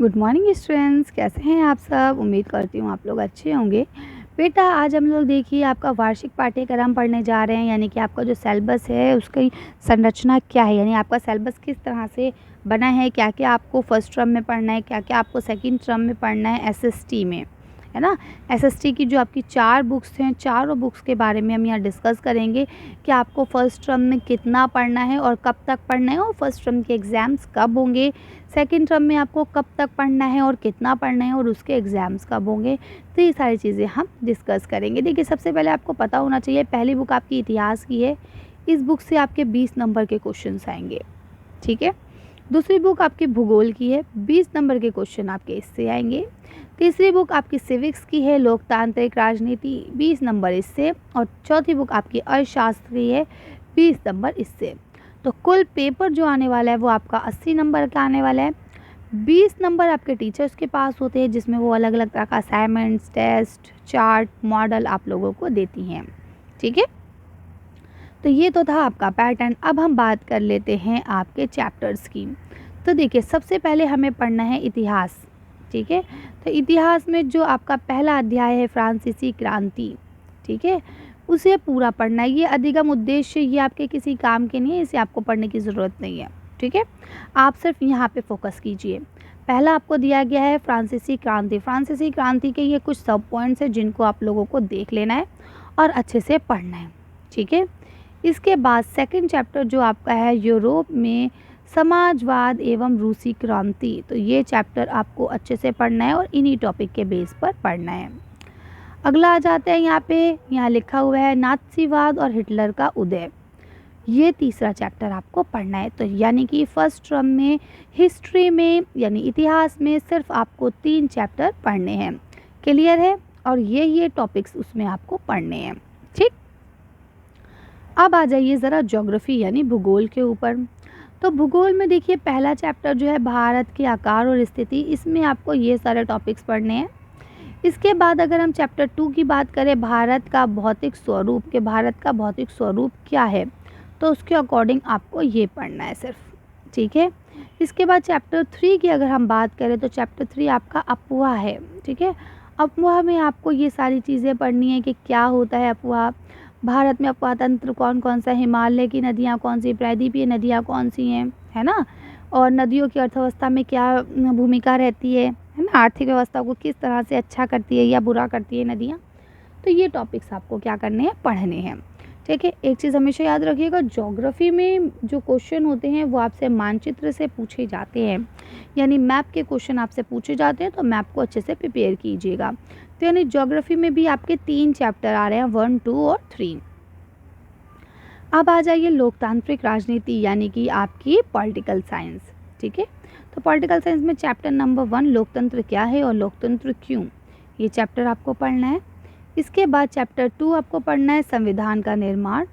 Good morning students, कैसे हैं आप सब। उम्मीद करती हूँ आप लोग अच्छे होंगे। बेटा आज हम लोग देखिए आपका वार्षिक पाठ्यक्रम पढ़ने जा रहे हैं, यानी कि आपका जो सिलेबस है उसकी संरचना क्या है, यानी आपका सिलेबस किस तरह से बना है, क्या क्या आपको फर्स्ट टर्म में पढ़ना है, क्या क्या आपको सेकंड टर्म में पढ़ना है एसएसटी में, है ना। एसएसटी की जो आपकी 4 बुक्स हैं, चारों बुक्स के बारे में हम यहाँ डिस्कस करेंगे कि आपको फर्स्ट टर्म में कितना पढ़ना है और कब तक पढ़ना है, और फर्स्ट टर्म के एग्ज़ाम्स कब होंगे, सेकंड टर्म में आपको कब तक पढ़ना है और कितना पढ़ना है, और उसके एग्ज़ाम्स कब होंगे। तो ये सारी चीज़ें हम डिस्कस करेंगे। देखिए सबसे पहले आपको पता होना चाहिए, पहली बुक आपकी इतिहास की है। इस बुक से आपके 20 नंबर के क्वेश्चंस आएंगे, ठीक है। दूसरी बुक आपकी भूगोल की है, 20 नंबर के क्वेश्चन आपके इससे आएंगे। तीसरी बुक आपकी सिविक्स की है, लोकतांत्रिक राजनीति, 20 नंबर इससे। और चौथी बुक आपकी अर्थशास्त्र की है, 20 नंबर इससे। तो कुल पेपर जो आने वाला है वो आपका 80 नंबर का आने वाला है। 20 नंबर आपके टीचर्स के पास होते हैं, जिसमें वो अलग अलग तरह का असाइनमेंट्स, टेस्ट, चार्ट, मॉडल आप लोगों को देती हैं, ठीक है। तो ये तो था आपका पैटर्न। अब हम बात कर लेते हैं आपके चैप्टर्स की। तो देखिए सबसे पहले हमें पढ़ना है इतिहास, ठीक है। तो इतिहास में जो आपका पहला अध्याय है फ्रांसीसी क्रांति, ठीक है, उसे पूरा पढ़ना है। ये अधिगम उद्देश्य ये आपके किसी काम के नहीं है, इसे आपको पढ़ने की ज़रूरत नहीं है, ठीक है। आप सिर्फ यहाँ पे फोकस कीजिए। पहला आपको दिया गया है फ्रांसीसी क्रांति। फ्रांसीसी क्रांति के ये कुछ सब पॉइंट्स हैं जिनको आप लोगों को देख लेना है और अच्छे से पढ़ना है, ठीक है। इसके बाद सेकंड चैप्टर जो आपका है यूरोप में समाजवाद एवं रूसी क्रांति, तो ये चैप्टर आपको अच्छे से पढ़ना है और इन्हीं टॉपिक के बेस पर पढ़ना है। अगला आ जाता है यहाँ पे, यहाँ लिखा हुआ है नात्सीवाद और हिटलर का उदय। ये तीसरा चैप्टर आपको पढ़ना है। तो यानी कि फर्स्ट टर्म में हिस्ट्री में यानी इतिहास में सिर्फ आपको 3 चैप्टर पढ़ने हैं, क्लियर है। और ये टॉपिक्स उसमें आपको पढ़ने हैं, ठीक। अब आ जाइए ज़रा ज्योग्राफी यानी भूगोल के ऊपर। तो भूगोल में देखिए पहला चैप्टर जो है भारत के आकार और स्थिति, इसमें आपको ये सारे टॉपिक्स पढ़ने हैं। इसके बाद अगर हम चैप्टर 2 की बात करें, भारत का भौतिक स्वरूप, के भारत का भौतिक स्वरूप क्या है, तो उसके अकॉर्डिंग आपको ये पढ़ना है सिर्फ, ठीक है। इसके बाद चैप्टर 3 की अगर हम बात करें तो चैप्टर 3 आपका अफवाह है, ठीक है। अफवाह में आपको ये सारी चीज़ें पढ़नी है कि क्या होता है अफवाह, भारत में अफवाह तंत्र कौन कौन सा, हिमालय की नदियाँ कौन सी, प्रायद्वीपीय नदियाँ कौन सी हैं, है ना। और नदियों की अर्थव्यवस्था में क्या भूमिका रहती है ना, आर्थिक व्यवस्था को किस तरह से अच्छा करती है या बुरा करती है नदियाँ। तो ये टॉपिक्स आपको क्या करने हैं, पढ़ने हैं, ठीक है। एक चीज़ हमेशा याद रखिएगा, ज्योग्राफी में जो क्वेश्चन होते हैं वो आपसे मानचित्र से पूछे जाते हैं, यानी मैप के क्वेश्चन आपसे पूछे जाते हैं, तो मैप को अच्छे से प्रिपेयर कीजिएगा। तो यानी ज्योग्राफी में भी आपके 3 चैप्टर आ रहे हैं, 1, 2 और 3। अब आ जाइए लोकतांत्रिक राजनीति यानी कि आपकी पॉलिटिकल साइंस, ठीक है। तो पॉलिटिकल साइंस में चैप्टर नंबर 1 लोकतंत्र क्या है और लोकतंत्र क्यों, ये चैप्टर आपको पढ़ना है। इसके बाद चैप्टर 2 आपको पढ़ना है संविधान का निर्माण,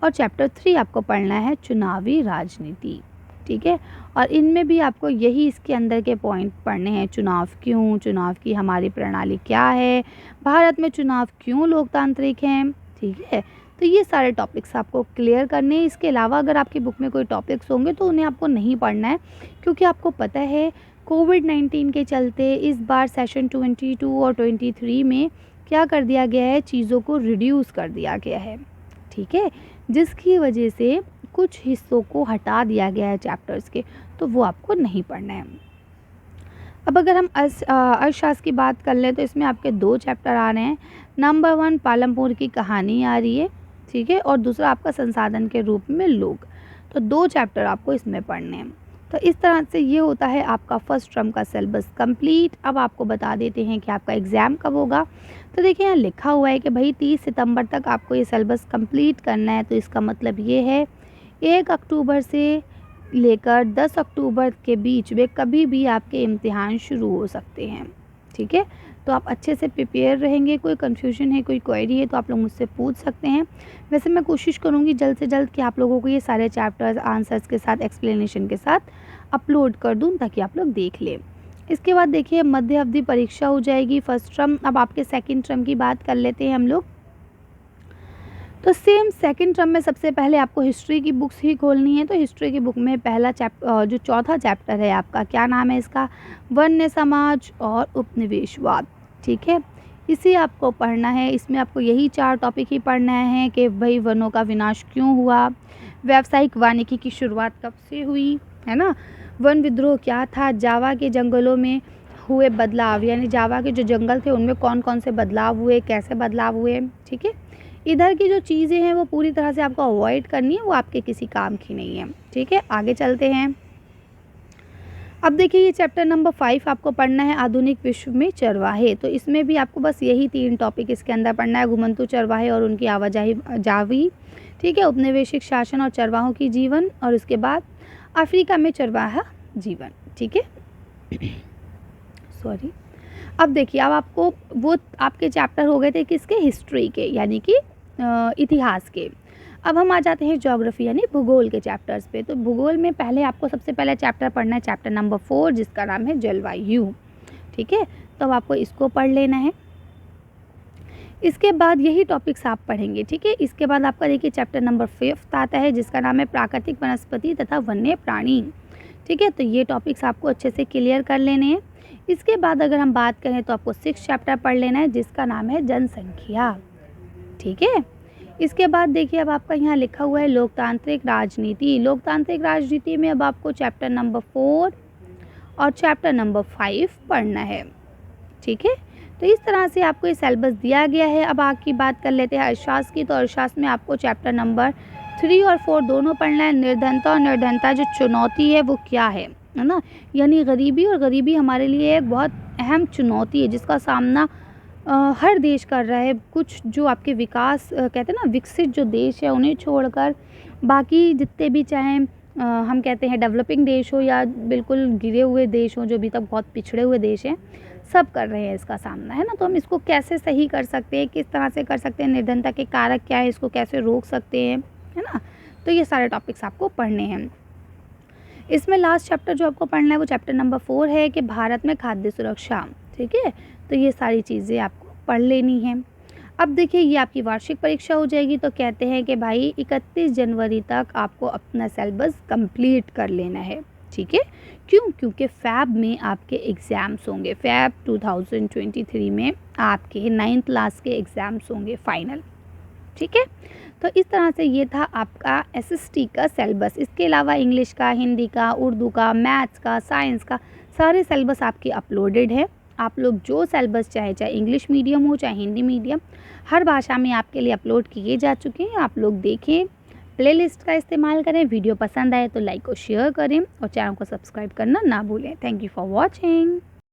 और चैप्टर 3 आपको पढ़ना है चुनावी राजनीति, ठीक है। और इनमें भी आपको यही इसके अंदर के पॉइंट पढ़ने हैं, चुनाव क्यों, चुनाव की हमारी प्रणाली क्या है, भारत में चुनाव क्यों लोकतांत्रिक हैं, ठीक है। तो ये सारे टॉपिक्स आपको क्लियर करने हैं। इसके अलावा अगर आपकी बुक में कोई टॉपिक्स होंगे तो उन्हें आपको नहीं पढ़ना है, क्योंकि आपको पता है कोविड-19 के चलते इस बार सेशन 22 और 23 में क्या कर दिया गया है, चीज़ों को रिड्यूस कर दिया गया है, ठीक है, जिसकी वजह से कुछ हिस्सों को हटा दिया गया है चैप्टर्स के, तो वो आपको नहीं पढ़ना है। अब अगर हम अर्थशास्त्र की बात कर लें तो इसमें आपके 2 चैप्टर आ रहे हैं। नंबर 1 पालमपुर की कहानी आ रही है, ठीक है, और दूसरा आपका संसाधन के रूप में लोग। तो 2 चैप्टर आपको इसमें पढ़ने हैं। तो इस तरह से ये होता है आपका फर्स्ट टर्म का सिलेबस कंप्लीट। अब आपको बता देते हैं कि आपका एग्ज़ाम कब होगा। तो देखिए यहाँ लिखा हुआ है कि भाई 30 सितंबर तक आपको ये सिलेबस कंप्लीट करना है। तो इसका मतलब ये है 1 अक्टूबर से लेकर 10 अक्टूबर के बीच में कभी भी आपके इम्तिहान शुरू हो सकते हैं, ठीक है। तो आप अच्छे से प्रिपेयर रहेंगे। कोई कन्फ्यूजन है, कोई क्वेरी है तो आप लोग मुझसे पूछ सकते हैं। वैसे मैं कोशिश करूँगी जल्द से जल्द कि आप लोगों को ये सारे चैप्टर्स आंसर्स के साथ एक्सप्लेनेशन के साथ अपलोड कर दूँ, ताकि आप लोग देख लें। इसके बाद देखिए मध्य अवधि परीक्षा हो जाएगी फर्स्ट टर्म। अब आपके सेकेंड टर्म की बात कर लेते हैं हम लोग। तो सेम सेकंड टर्म में सबसे पहले आपको हिस्ट्री की बुक्स ही खोलनी है। तो हिस्ट्री की बुक में पहला जो चौथा चैप्टर है आपका, क्या नाम है इसका, वन्य समाज और उपनिवेशवाद। ठीक है, इसे आपको पढ़ना है। इसमें आपको यही 4 टॉपिक ही पढ़ना है कि भाई वनों का विनाश क्यों हुआ, व्यावसायिक वानिकी की शुरुआत कब से हुई, है ना, वन विद्रोह क्या था, जावा के जंगलों में हुए बदलाव, यानी जावा के जो जंगल थे उनमें कौन कौन से बदलाव हुए, कैसे बदलाव हुए। ठीक है, इधर की जो चीज़ें हैं वो पूरी तरह से आपको अवॉइड करनी है, वो आपके किसी काम की नहीं है। ठीक है, आगे चलते हैं। अब देखिए ये चैप्टर नंबर 5 आपको पढ़ना है, आधुनिक विश्व में चरवाहे। तो इसमें भी आपको बस यही 3 टॉपिक इसके अंदर पढ़ना है, घुमंतू चरवाहे और उनकी आवाजाही जावी। ठीक है, उपनिवेशिक शासन और चरवाहों की जीवन, और उसके बाद अफ्रीका में चरवाहा जीवन। ठीक है सॉरी। अब देखिए, अब आपको वो आपके चैप्टर हो गए थे किसके, हिस्ट्री के, यानी कि इतिहास के। अब हम आ जाते हैं ज्योग्राफी यानी भूगोल के चैप्टर्स पे। तो भूगोल में पहले आपको सबसे पहला चैप्टर पढ़ना है, चैप्टर नंबर 4, जिसका नाम है जलवायु। ठीक है, तो आपको इसको पढ़ लेना है। इसके बाद यही टॉपिक्स आप पढ़ेंगे। ठीक है, इसके बाद आपका देखिए चैप्टर नंबर 5 आता है, जिसका नाम है प्राकृतिक वनस्पति तथा वन्य प्राणी। ठीक है, तो ये टॉपिक्स आपको अच्छे से क्लियर कर लेने हैं। इसके बाद अगर हम बात करें तो आपको 6 चैप्टर पढ़ लेना है, जिसका नाम है जनसंख्या। ठीक है, इसके बाद देखिए अब आपका यहाँ लिखा हुआ है लोकतांत्रिक राजनीति। लोकतांत्रिक राजनीति में अब आपको चैप्टर नंबर 4 और चैप्टर नंबर 5 पढ़ना है। ठीक है, तो इस तरह से आपको ये सिलेबस दिया गया है। अब आगे की बात कर लेते हैं अर्थशास्त्र की। तो अर्थशास्त्र में आपको चैप्टर नंबर 3 और 4 दोनों पढ़ना है। निर्धनता और निर्धनता जो चुनौती है वो क्या है ना, यानी गरीबी, और गरीबी हमारे लिए एक बहुत अहम चुनौती है जिसका सामना हर देश कर रहा है। कुछ जो आपके विकास कहते हैं ना, विकसित जो देश है उन्हें छोड़कर बाकी जितने भी, चाहे हम कहते हैं डेवलपिंग देश हो या बिल्कुल गिरे हुए देश हो, जो अभी तक बहुत पिछड़े हुए देश हैं, सब कर रहे हैं इसका सामना, है ना। तो हम इसको कैसे सही कर सकते हैं, किस तरह से कर सकते हैं, निर्धनता के कारक क्या है, इसको कैसे रोक सकते हैं, है ना। तो ये सारे टॉपिक्स आपको पढ़ने हैं। इसमें लास्ट चैप्टर जो आपको पढ़ना है वो चैप्टर नंबर 4 है कि भारत में खाद्य सुरक्षा। ठीक है, तो ये सारी चीज़ें आपको पढ़ लेनी है। अब देखिए ये आपकी वार्षिक परीक्षा हो जाएगी, तो कहते हैं कि भाई 31 जनवरी तक आपको अपना सिलेबस कंप्लीट कर लेना है। ठीक है, क्यों, क्योंकि फैब में आपके एग्ज़ाम्स होंगे। फैब 2023 में आपके 9th क्लास के एग्ज़ाम्स होंगे फाइनल। ठीक है, तो इस तरह से ये था आपका एसएसटी का सिलेबस। इसके अलावा इंग्लिश का, हिंदी का, उर्दू का, मैथ्स का, साइंस का, सारे सिलेबस आपके अपलोडेड है। आप लोग जो सिलेबस चाहे इंग्लिश मीडियम हो चाहे हिंदी मीडियम, हर भाषा में आपके लिए अपलोड किए जा चुके हैं। आप लोग देखें, प्लेलिस्ट का इस्तेमाल करें। वीडियो पसंद आए तो लाइक और शेयर करें, और चैनल को सब्सक्राइब करना ना भूलें। Thank you for watching.